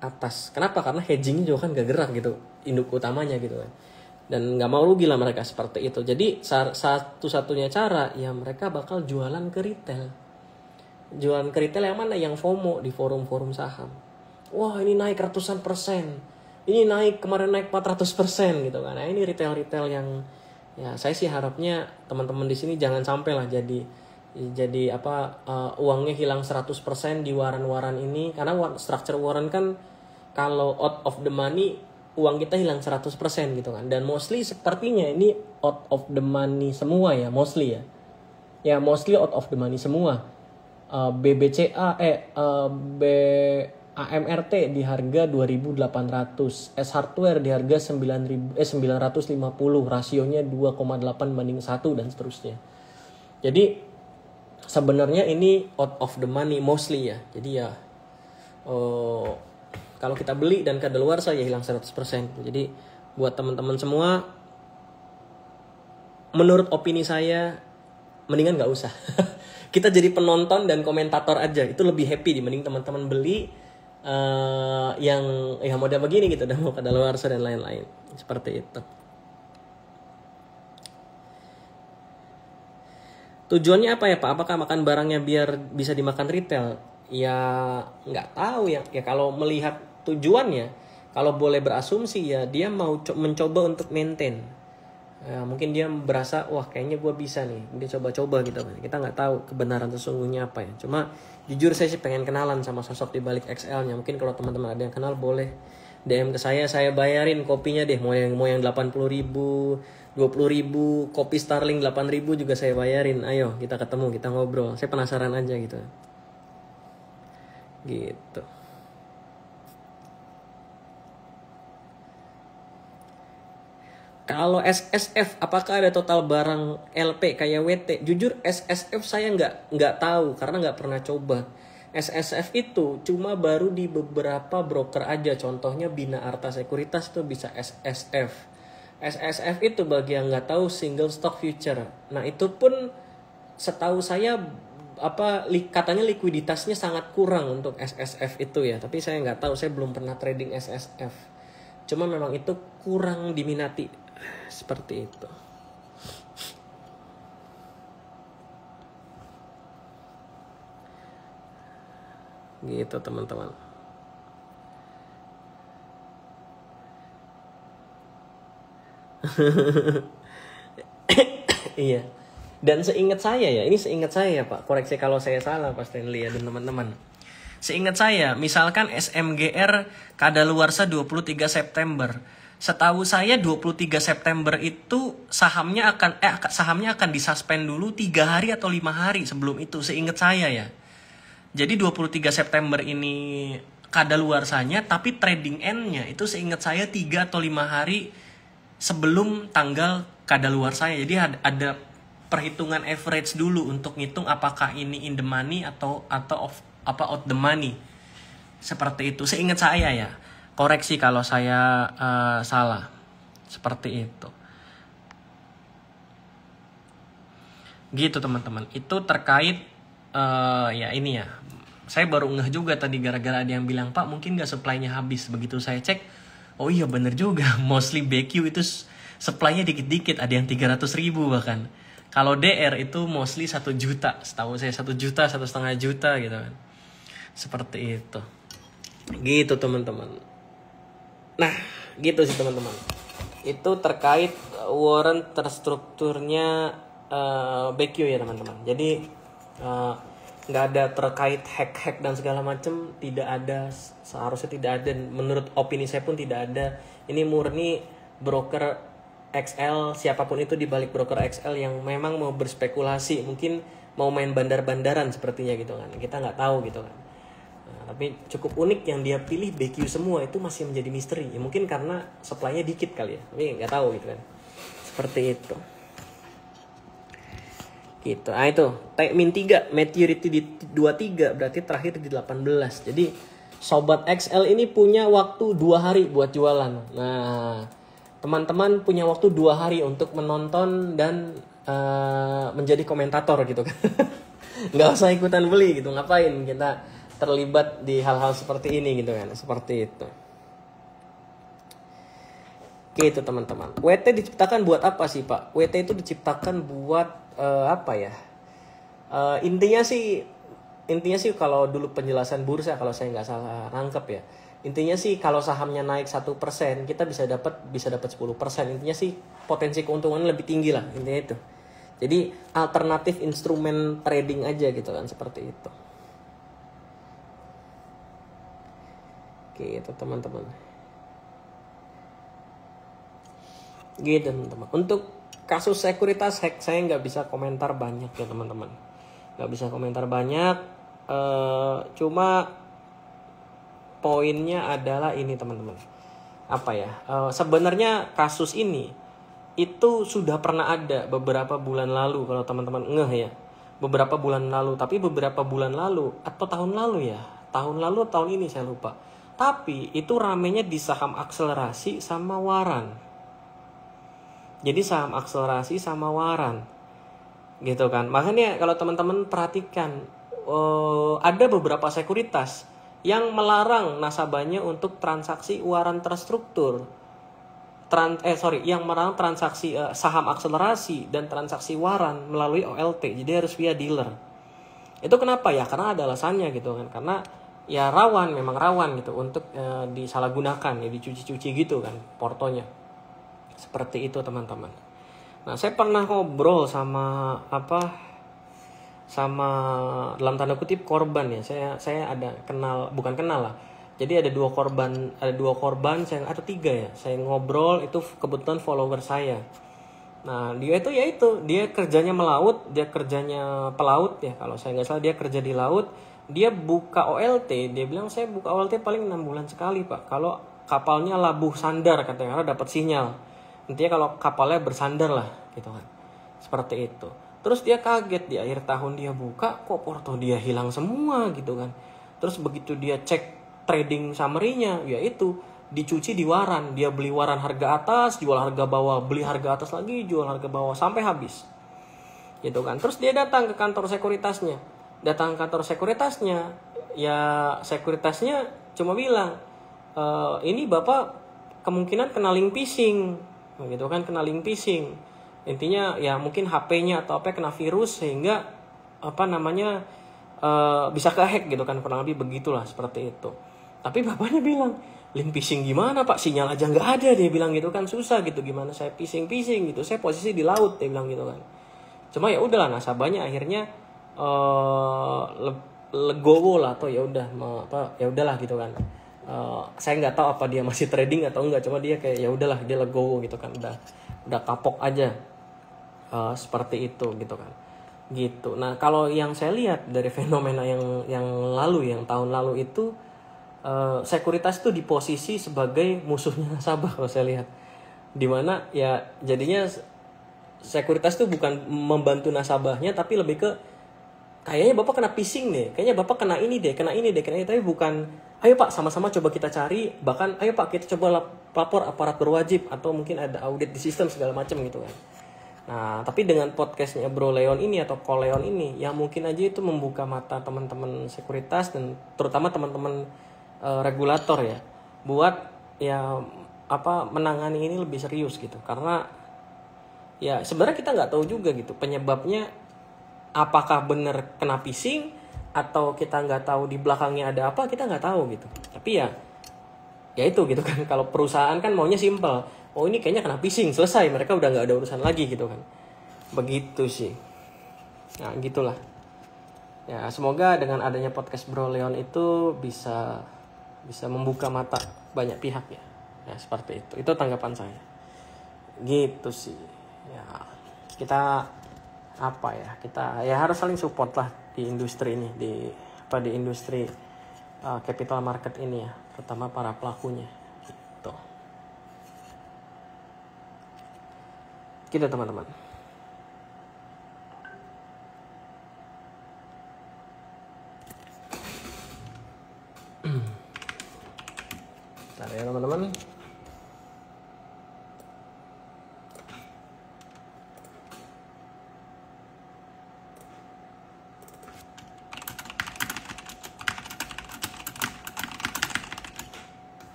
atas. Kenapa? Karena hedgingnya juga kan gak gerak gitu, induk utamanya gitu kan. Dan gak mau rugi lah mereka seperti itu. Jadi satu-satunya cara ya mereka bakal jualan ke retail. Jualan ke retail yang mana? Yang FOMO di forum-forum saham. Wah, ini naik ratusan persen. Ini naik, kemarin naik 400% gitu kan. Nah, ini retail-retail yang ya saya sih harapnya teman-teman di sini jangan sampai lah jadi uangnya hilang 100% di waran-waran ini, karena structure waran kan kalau out of the money uang kita hilang 100% gitu kan. Dan mostly sepertinya ini out of the money semua ya, mostly ya. Ya mostly out of the money semua. AMRT di harga 2.800, S Hardware di harga 950, rasionya 2,8 banding 1 dan seterusnya. Jadi sebenarnya ini out of the money mostly ya. Jadi ya kalau kita beli dan kadaluarsa ya hilang 100%. Jadi buat teman-teman semua, menurut opini saya mendingan nggak usah. Kita jadi penonton dan komentator aja, itu lebih happy dibanding teman-teman beli yang ya model begini gitu, dan mau kadaluarsa dan lain-lain seperti itu. Tujuannya apa ya Pak? Apakah makan barangnya biar bisa dimakan retail? Ya nggak tahu ya. Ya kalau melihat tujuannya, kalau boleh berasumsi ya dia mau mencoba untuk maintain. Ya, mungkin dia berasa wah kayaknya gue bisa nih, dia coba-coba gitu. Kita nggak tahu kebenaran sesungguhnya apa ya. Cuma jujur saya sih pengen kenalan sama sosok di balik XL-nya. Mungkin kalau teman-teman ada yang kenal boleh DM ke saya bayarin kopinya deh. Mau yang 80.000, 20.000, kopi Starling 8.000 juga saya bayarin. Ayo kita ketemu, kita ngobrol. Saya penasaran aja gitu. Gitu. Kalau SSF, apakah ada total barang LP kayak WT? Jujur SSF saya nggak tahu karena nggak pernah coba. SSF itu cuma baru di beberapa broker aja. Contohnya Bina Arta Sekuritas itu bisa SSF. SSF itu bagi yang nggak tahu single stock future. Nah itu pun setahu saya katanya likuiditasnya sangat kurang untuk SSF itu ya. Tapi saya nggak tahu, saya belum pernah trading SSF. Cuma memang itu kurang diminati. Seperti itu. Gitu teman-teman. Iya. Dan seingat saya ya, ini seingat saya Pak, koreksi kalau saya salah Pak Stanley ya dan teman-teman. Seingat saya, misalkan SMGR kadaluarsa 23 September. Setahu saya 23 September itu sahamnya akan disuspend dulu 3 hari atau 5 hari sebelum itu, seingat saya ya. Jadi 23 September ini kadaluarsanya, tapi trading end-nya itu seingat saya 3 atau 5 hari sebelum tanggal kadaluarsanya. Jadi ada perhitungan average dulu untuk ngitung apakah ini in the money atau out the money. Seperti itu, seingat saya ya. Koreksi kalau saya salah. Seperti itu. Gitu teman-teman. Itu terkait ya ini ya. Saya baru ngeh juga tadi gara-gara ada yang bilang, Pak mungkin gak supply-nya habis. Begitu saya cek, oh iya bener juga. Mostly BQ itu supply-nya dikit-dikit. Ada yang 300.000 bahkan. Kalau DR itu mostly 1 juta. Setahu saya 1 juta, 1,5 juta gitu kan. Seperti itu. Gitu teman-teman. Nah, gitu sih teman-teman. Itu terkait warrant terstrukturnya BQ ya teman-teman. Jadi nggak ada terkait hack dan segala macam, tidak ada, seharusnya tidak ada. Menurut opini saya pun tidak ada. Ini murni broker XL, siapapun itu di balik broker XL yang memang mau berspekulasi, mungkin mau main bandar-bandaran sepertinya gitu kan. Kita nggak tahu gitu kan. Tapi cukup unik yang dia pilih BQ semua, itu masih menjadi misteri ya, mungkin karena supply-nya dikit kali ya, tapi nggak tahu gitu kan. Seperti itu gitu. Nah itu min 3 maturity di 23, berarti terakhir di 18. Jadi sobat XL ini punya waktu 2 hari buat jualan. Nah teman-teman punya waktu 2 hari untuk menonton dan menjadi komentator gitu kan. Nggak usah ikutan beli gitu, ngapain kita terlibat di hal-hal seperti ini gitu kan. Seperti itu. Gitu teman-teman. WT diciptakan buat apa sih Pak? WT itu diciptakan buat apa ya? Intinya sih intinya sih kalau dulu penjelasan bursa kalau saya nggak salah nangkep ya. Intinya sih kalau sahamnya naik 1%, kita bisa dapat 10%. Intinya sih potensi keuntungan lebih tinggi lah, intinya itu. Jadi alternatif instrumen trading aja gitu kan, seperti itu. Gitu teman-teman. Gitu teman-teman. Untuk kasus sekuritas hack saya nggak bisa komentar banyak ya teman-teman. Nggak bisa komentar banyak. Cuma poinnya adalah ini teman-teman. Apa ya? Sebenarnya kasus ini itu sudah pernah ada beberapa bulan lalu kalau teman-teman ngeh ya. Beberapa bulan lalu, tapi beberapa bulan lalu atau tahun lalu ya. Tahun lalu atau tahun ini saya lupa. Tapi itu ramenya di saham akselerasi sama waran. Jadi saham akselerasi sama waran. Gitu kan. Makanya kalau teman-teman perhatikan ada beberapa sekuritas yang melarang nasabahnya untuk transaksi waran terstruktur. Yang melarang transaksi saham akselerasi dan transaksi waran melalui OLT. Jadi harus via dealer. Itu kenapa ya? Karena ada alasannya gitu kan. Karena ya memang rawan gitu untuk disalahgunakan, ya dicuci-cuci gitu kan portonya. Seperti itu teman-teman. Nah, saya pernah ngobrol sama dalam tanda kutip korban ya. Saya ada bukan kenal lah. Jadi ada dua korban atau tiga ya. Saya ngobrol, itu kebetulan follower saya. Nah, dia kerjanya melaut, dia kerjanya pelaut ya. Kalau saya nggak salah dia kerja di laut. Dia buka OLT, dia bilang saya buka OLT paling 6 bulan sekali Pak. Kalau kapalnya labuh sandar katanya, karena dapat sinyal. Intinya kalau kapalnya bersandar lah gitu kan. Seperti itu. Terus dia kaget di akhir tahun dia buka, kok porto dia hilang semua gitu kan. Terus begitu dia cek trading summary-nya, yaitu dicuci di waran. Dia beli waran harga atas, jual harga bawah, beli harga atas lagi, jual harga bawah sampai habis. Gitu kan. Terus dia datang ke kantor sekuritasnya. Ya sekuritasnya cuma bilang, ini Bapak kemungkinan kena link phishing. Gitu kan, kena link phishing. Intinya ya mungkin HP-nya atau apa kena virus sehingga bisa kehack gitu kan, kurang lebih begitulah, seperti itu. Tapi bapaknya bilang, link phishing gimana Pak, sinyal aja nggak ada, dia bilang gitu kan, susah gitu, gimana saya phishing gitu, saya posisi di laut, dia bilang gitu kan. Cuma ya udahlah, nasabahnya akhirnya legowo lah, atau ya udahlah gitu kan. Saya nggak tahu apa dia masih trading atau enggak, cuma dia kayak ya udahlah, dia legowo gitu kan, udah kapok aja. Seperti itu gitu kan. Gitu. Nah, kalau yang saya lihat dari fenomena yang lalu, yang tahun lalu itu, sekuritas itu di posisi sebagai musuhnya nasabah kalau saya lihat. Dimana ya jadinya sekuritas itu bukan membantu nasabahnya, tapi lebih ke kayaknya Bapak kena phishing deh, kayaknya Bapak kena ini deh, tapi bukan, ayo Pak sama-sama coba kita cari, bahkan ayo Pak kita coba lapor aparat berwajib, atau mungkin ada audit di sistem segala macam gitu kan. Nah, tapi dengan podcastnya Bro Leon ini atau Ko Leon ini, yang mungkin aja itu membuka mata teman-teman sekuritas dan terutama teman-teman regulator ya, buat ya menangani ini lebih serius gitu. Karena ya sebenarnya kita nggak tahu juga gitu penyebabnya, apakah benar kena phishing atau kita nggak tahu di belakangnya ada apa, kita nggak tahu gitu. Tapi ya itu gitu kan, kalau perusahaan kan maunya simple, oh ini kayaknya kena phishing, selesai, mereka udah nggak ada urusan lagi gitu kan. Begitu sih. Nah gitulah ya, semoga dengan adanya podcast Bro Leon itu bisa membuka mata banyak pihak ya. Ya seperti itu tanggapan saya gitu sih ya. Kita kita harus saling support lah di industri ini, di industri capital market ini ya, terutama para pelakunya gitu. Gitu teman-teman. Bentar ya teman-teman.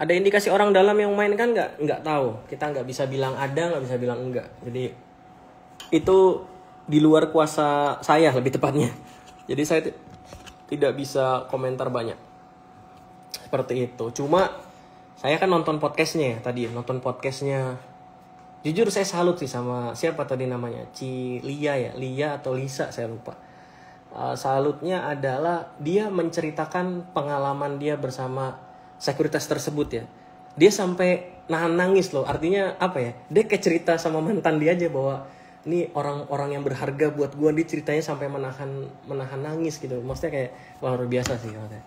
Ada indikasi orang dalam yang main kan nggak tahu. Kita nggak bisa bilang ada, nggak bisa bilang enggak. Jadi itu di luar kuasa saya lebih tepatnya. Jadi saya tidak bisa komentar banyak. Seperti itu. Cuma saya kan nonton podcastnya ya tadi, nonton podcastnya. Jujur saya salut sih sama siapa tadi namanya, Lia ya, Lia atau Lisa saya lupa. Salutnya adalah dia menceritakan pengalaman dia bersama sekuritas tersebut ya. Dia sampai nahan nangis loh. Artinya apa ya? Dia kayak cerita sama mantan dia aja bahwa ini orang-orang yang berharga buat gue. Dia ceritanya sampai menahan nangis gitu. Maksudnya kayak wah, luar biasa sih maksudnya.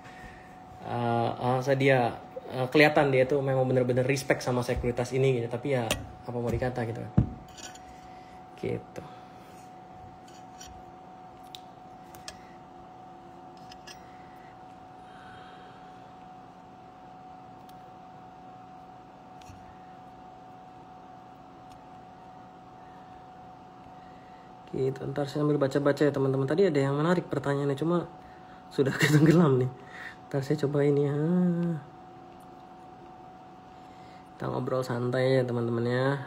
Dia kelihatan dia tuh memang bener-bener respect sama sekuritas ini gitu. Tapi ya apa mau dikata gitu kan. Gitu. Gitu, ntar saya ambil baca-baca ya teman-teman. Tadi ada yang menarik pertanyaannya, cuma sudah ketenggelam nih. Ntar saya coba ini ya. Kita ngobrol santai ya teman-teman ya.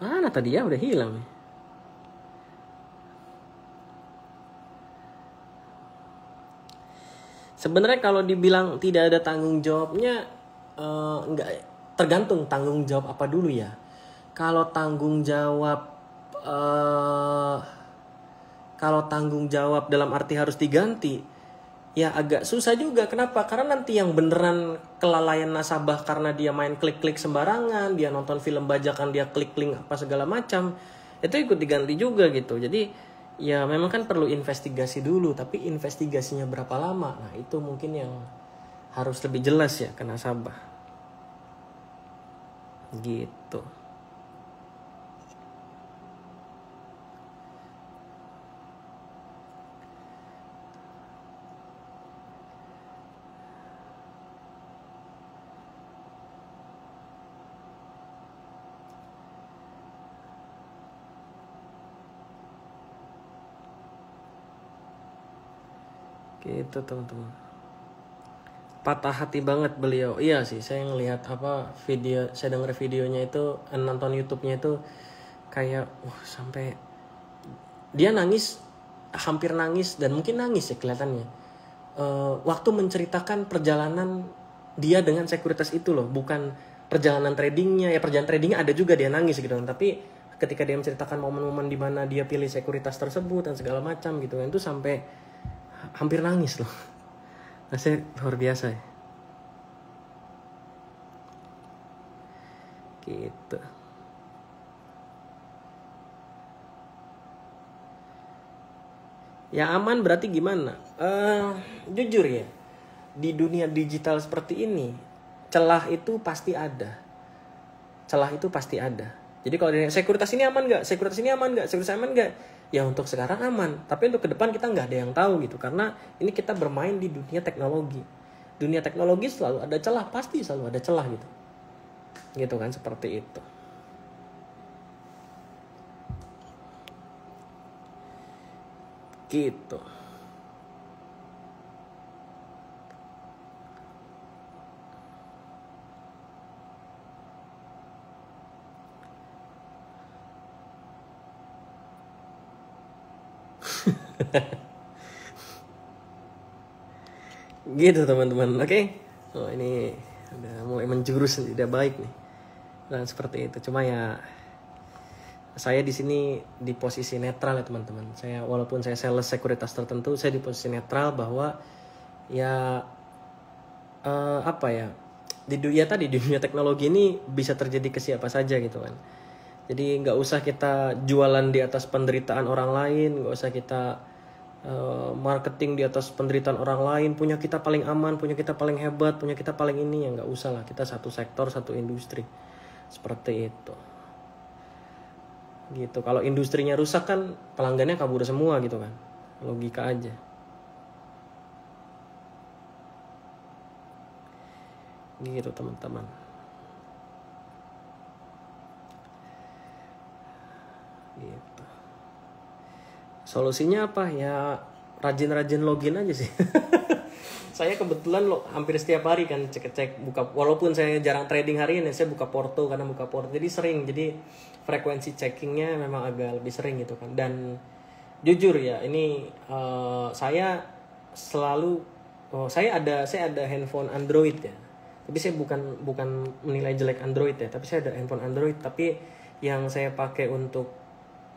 Mana tadi ya, udah hilang nih. Sebenarnya kalau dibilang tidak ada tanggung jawabnya, enggak. Tergantung tanggung jawab apa dulu ya. Kalau tanggung jawab dalam arti harus diganti, ya agak susah juga. Kenapa? Karena nanti yang beneran kelalaian nasabah karena dia main klik-klik sembarangan, dia nonton film bajakan, dia klik link apa segala macam, itu ikut diganti juga gitu. Jadi ya memang kan perlu investigasi dulu, tapi investigasinya berapa lama? Nah itu mungkin yang harus lebih jelas ya ke nasabah. Gitu. Gitu teman-teman. Patah hati banget beliau. Iya sih, saya ngelihat video, saya denger videonya itu, nonton YouTube-nya itu kayak sampai dia nangis, hampir nangis dan mungkin nangis ya kelihatannya. Waktu menceritakan perjalanan dia dengan sekuritas itu loh, bukan perjalanan tradingnya. Ya perjalanan tradingnya ada juga dia nangis gitu kan, tapi ketika dia menceritakan momen-momen di mana dia pilih sekuritas tersebut dan segala macam gitu kan, itu sampai hampir nangis loh. Rasanya luar biasa ya. Gitu. Ya aman berarti gimana? Jujur ya, di dunia digital seperti ini, celah itu pasti ada. Celah itu pasti ada. Jadi kalau sekuritas ini aman nggak? Sekuritas ini aman nggak? Sekuritas aman nggak? Ya untuk sekarang aman, tapi untuk ke depan kita nggak ada yang tahu gitu, karena ini kita bermain di dunia teknologi. Dunia teknologi selalu ada celah, pasti selalu ada celah gitu kan, seperti itu. Gitu. Gitu teman-teman, oke? Oh ini udah mulai menjurus, tidak baik nih. Dan seperti itu. Cuma ya saya di sini di posisi netral ya teman-teman. Saya walaupun saya sales sekuritas tertentu, saya di posisi netral bahwa ya apa ya? Di dunia teknologi ini bisa terjadi ke siapa saja gitu kan. Jadi nggak usah kita jualan di atas penderitaan orang lain, nggak usah kita marketing di atas penderitaan orang lain, punya kita paling aman, punya kita paling hebat, punya kita paling ini, ya nggak usah lah. Kita satu sektor, satu industri, seperti itu. Gitu. Kalau industrinya rusak kan pelanggannya kabur semua gitu kan, logika aja. Gitu teman-teman. Gitu. Solusinya apa ya? rajin-rajin login aja sih. Saya kebetulan hampir setiap hari kan cek buka, walaupun saya jarang trading harian ya, saya buka porto, karena buka porto jadi sering, jadi frekuensi checkingnya memang agak lebih sering gitu kan. Dan jujur ya, ini saya selalu saya ada handphone Android ya, tapi saya bukan menilai jelek Android ya, tapi saya ada handphone Android, tapi yang saya pakai untuk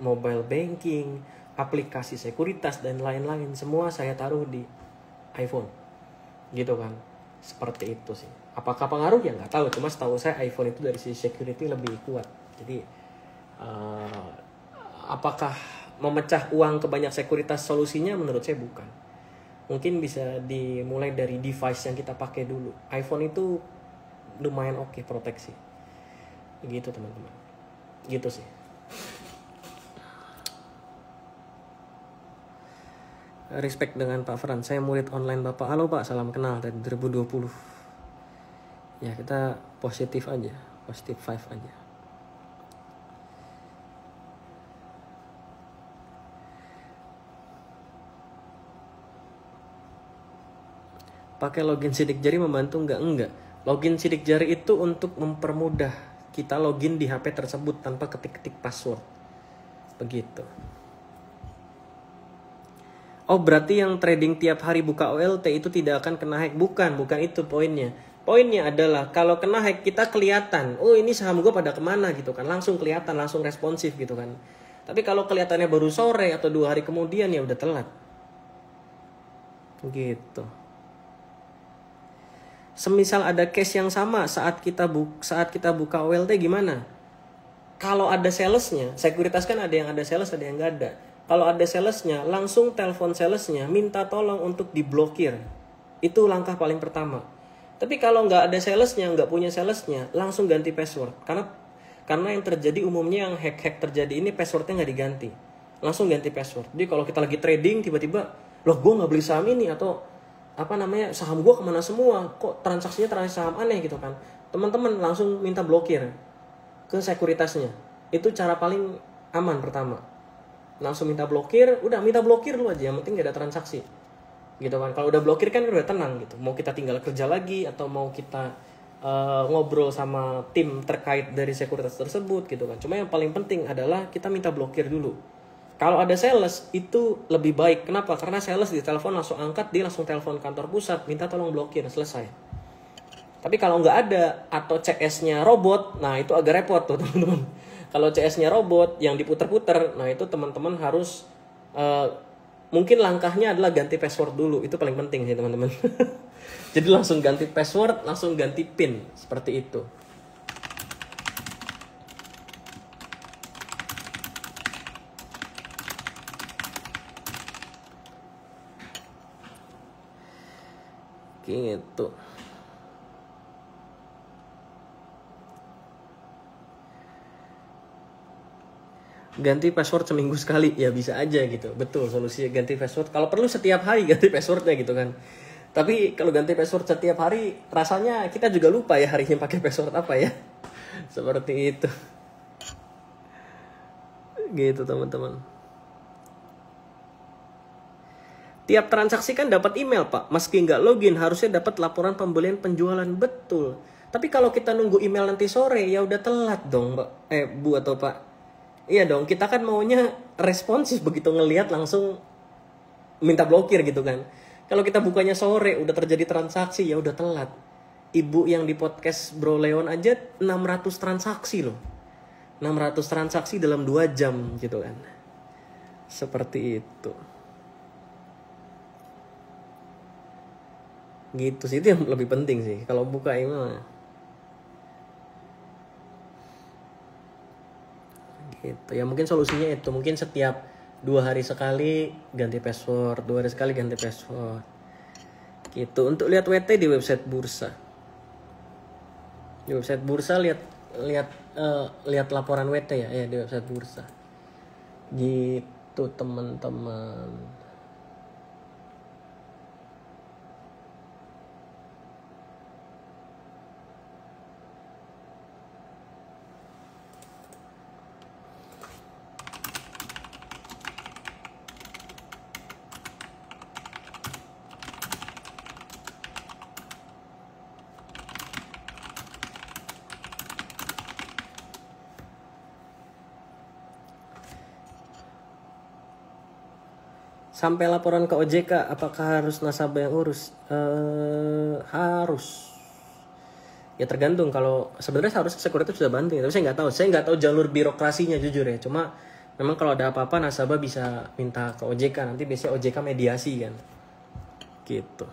mobile banking, aplikasi sekuritas dan lain-lain semua saya taruh di iPhone gitu kan. Seperti itu sih. Apakah pengaruh ya nggak tahu, cuma setahu saya iPhone itu dari sisi security lebih kuat. Jadi apakah memecah uang ke banyak sekuritas solusinya? Menurut saya bukan. Mungkin bisa dimulai dari device yang kita pakai dulu. iPhone itu lumayan oke proteksi. Gitu teman-teman. Gitu sih. Respect dengan Pak Fran, saya murid online Bapak. Halo Pak, salam kenal dari 2020. Ya kita positif aja, positif 5 aja. Pakai login sidik jari membantu nggak? Enggak. Login sidik jari itu untuk mempermudah kita login di HP tersebut tanpa ketik-ketik password. Begitu. Oh berarti yang trading tiap hari buka OLT itu tidak akan kena hack? Bukan itu poinnya. Poinnya adalah kalau kena hack kita kelihatan, oh ini saham gue pada kemana gitu kan, langsung kelihatan, langsung responsif gitu kan. Tapi kalau kelihatannya baru sore atau 2 hari kemudian ya udah telat. Gitu. Semisal ada case yang sama saat kita buka OLT gimana? Kalau ada salesnya, sekuritas kan ada yang ada sales, ada yang nggak ada. Kalau ada salesnya, langsung telepon salesnya, minta tolong untuk diblokir. Itu langkah paling pertama. Tapi kalau nggak ada salesnya, nggak punya salesnya, langsung ganti password. Karena yang terjadi umumnya yang hack terjadi ini passwordnya nggak diganti. Langsung ganti password. Jadi kalau kita lagi trading, tiba-tiba, loh gue nggak beli saham ini, atau saham gue kemana semua, kok transaksi saham aneh gitu kan. Teman-teman langsung minta blokir ke sekuritasnya. Itu cara paling aman pertama. Langsung minta blokir, udah minta blokir lu aja, yang penting gak ada transaksi gitu kan. Kalau udah blokir kan udah tenang gitu, mau kita tinggal kerja lagi atau mau kita ngobrol sama tim terkait dari sekuritas tersebut gitu kan. Cuma yang paling penting adalah kita minta blokir dulu. Kalau ada sales itu lebih baik. Kenapa? Karena sales di telepon langsung angkat, dia langsung telepon kantor pusat minta tolong blokir, selesai. Tapi kalau nggak ada atau CS-nya robot, nah itu agak repot tuh teman-teman. Kalau CS-nya robot yang diputer-puter, nah itu teman-teman harus mungkin langkahnya adalah ganti password dulu. Itu paling penting sih teman-teman. Jadi langsung ganti password, langsung ganti PIN, seperti itu. Gitu. Ganti password seminggu sekali, ya bisa aja gitu. Betul, solusinya ganti password. Kalau perlu setiap hari ganti passwordnya gitu kan. Tapi kalau ganti password setiap hari, rasanya kita juga lupa ya harinya pakai password apa ya. Seperti itu. Gitu teman-teman. Tiap transaksi kan dapat email Pak. Meski nggak login harusnya dapat laporan pembelian penjualan. Betul. Tapi kalau kita nunggu email nanti sore ya udah telat dong Mbak. Bu atau Pak. Iya dong, kita kan maunya responsif, begitu ngelihat langsung minta blokir gitu kan. Kalau kita bukanya sore udah terjadi transaksi ya udah telat. Ibu yang di podcast Bro Leon aja 600 transaksi loh. 600 transaksi dalam 2 jam gitu kan. Seperti itu. Gitu sih, itu yang lebih penting sih kalau buka email. Gitu. Ya mungkin solusinya itu, mungkin setiap 2 hari sekali ganti password, 2 hari sekali ganti password. Gitu. Untuk lihat WT di website bursa. Di website bursa lihat laporan WT ya di website bursa. Gitu teman-teman. Sampai laporan ke OJK, apakah harus nasabah yang urus? Harus. Ya tergantung, kalau sebenarnya harus sekuritas sudah bantu, tapi saya nggak tahu jalur birokrasinya jujur ya. Cuma memang kalau ada apa-apa nasabah bisa minta ke OJK, nanti biasanya OJK mediasi kan. Gitu.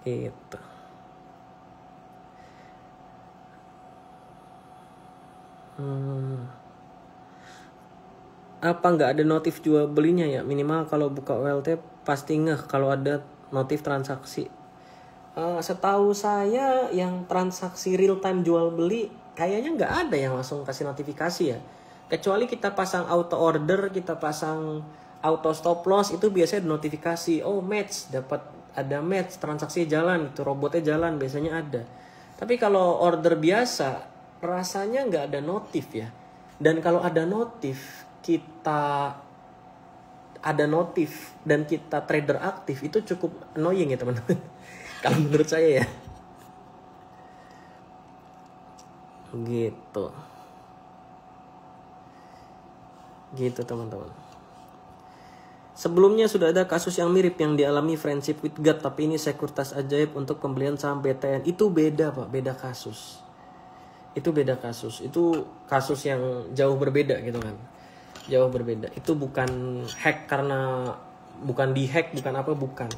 Gitu. Apa nggak ada notif jual belinya ya? Minimal kalau buka OLT pasti ngeh kalau ada notif transaksi. Setahu saya yang transaksi real time jual beli kayaknya nggak ada yang langsung kasih notifikasi ya. Kecuali kita pasang auto order, kita pasang auto stop loss, itu biasanya ada notifikasi. Oh match, ada match, transaksi jalan, itu robotnya jalan, biasanya ada. Tapi kalau order biasa rasanya nggak ada notif ya. Dan kalau ada notif, dan kita trader aktif, itu cukup annoying ya teman-teman. Kalau menurut saya ya. Gitu teman-teman. Sebelumnya sudah ada kasus yang mirip yang dialami Friendship with God, tapi ini sekuritas ajaib untuk pembelian saham BTN. Itu beda Pak, beda kasus. Itu kasus yang jauh berbeda gitu kan. Jauh berbeda. Itu bukan hack karena bukan dihack, bukan apa, bukan.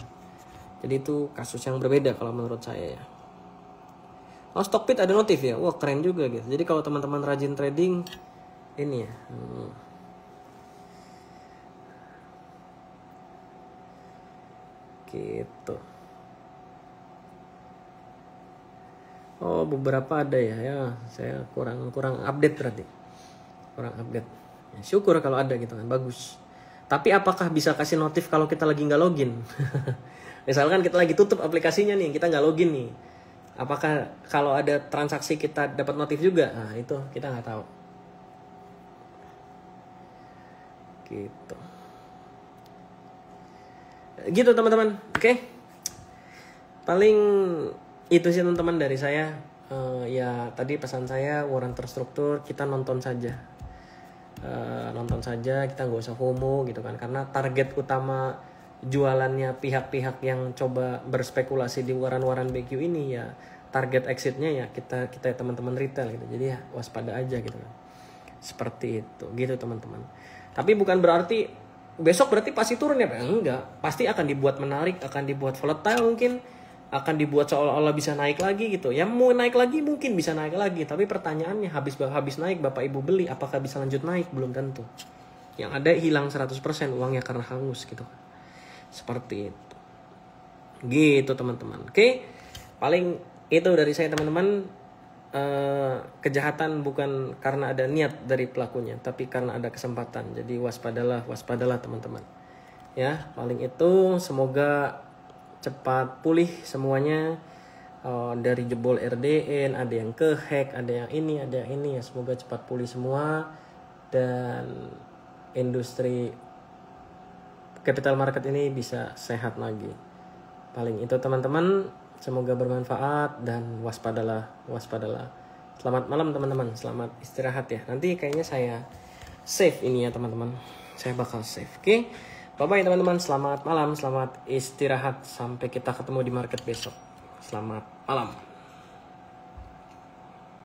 Jadi itu kasus yang berbeda kalau menurut saya ya. Oh, Stockbit ada notif ya. Wah, keren juga gitu. Jadi kalau teman-teman rajin trading ini ya. Gitu. Oh, beberapa ada ya. Saya kurang update berarti. Kurang update. Ya, syukur kalau ada gitu kan, bagus. Tapi apakah bisa kasih notif kalau kita lagi nggak login? Misalkan kita lagi tutup aplikasinya nih, kita nggak login nih. Apakah kalau ada transaksi kita dapat notif juga? Nah, itu kita nggak tahu. Gitu teman-teman. Oke. Paling itu sih teman-teman dari saya. Ya tadi pesan saya, waran terstruktur, kita nonton saja. Kita nggak usah FOMO gitu kan, karena target utama jualannya pihak-pihak yang coba berspekulasi di waran-waran BQ ini ya, target exitnya ya kita teman-teman retail gitu. Jadi ya waspada aja gitu kan, seperti itu gitu teman-teman. Tapi bukan berarti besok berarti pasti turun ya Pak? Enggak, pasti akan dibuat menarik, akan dibuat volatile, mungkin akan dibuat seolah-olah bisa naik lagi gitu. Ya mau naik lagi mungkin bisa naik lagi, tapi pertanyaannya habis naik Bapak Ibu beli, apakah bisa lanjut naik? Belum tentu. Yang ada hilang 100% uangnya karena hangus gitu. Seperti itu. Gitu teman-teman. Oke. Paling itu dari saya teman-teman. Kejahatan bukan karena ada niat dari pelakunya, tapi karena ada kesempatan. Jadi waspadalah teman-teman. Ya, paling itu semoga cepat pulih semuanya, dari jebol RDN, ada yang kehack, ada yang ini ya, semoga cepat pulih semua dan industri capital market ini bisa sehat lagi. Paling itu teman-teman, semoga bermanfaat dan waspadalah. Selamat malam teman-teman, selamat istirahat ya. Nanti kayaknya saya save ini ya teman-teman, saya bakal save. Oke. Bye-bye teman-teman, selamat malam, selamat istirahat. Sampai kita ketemu di market besok. Selamat malam.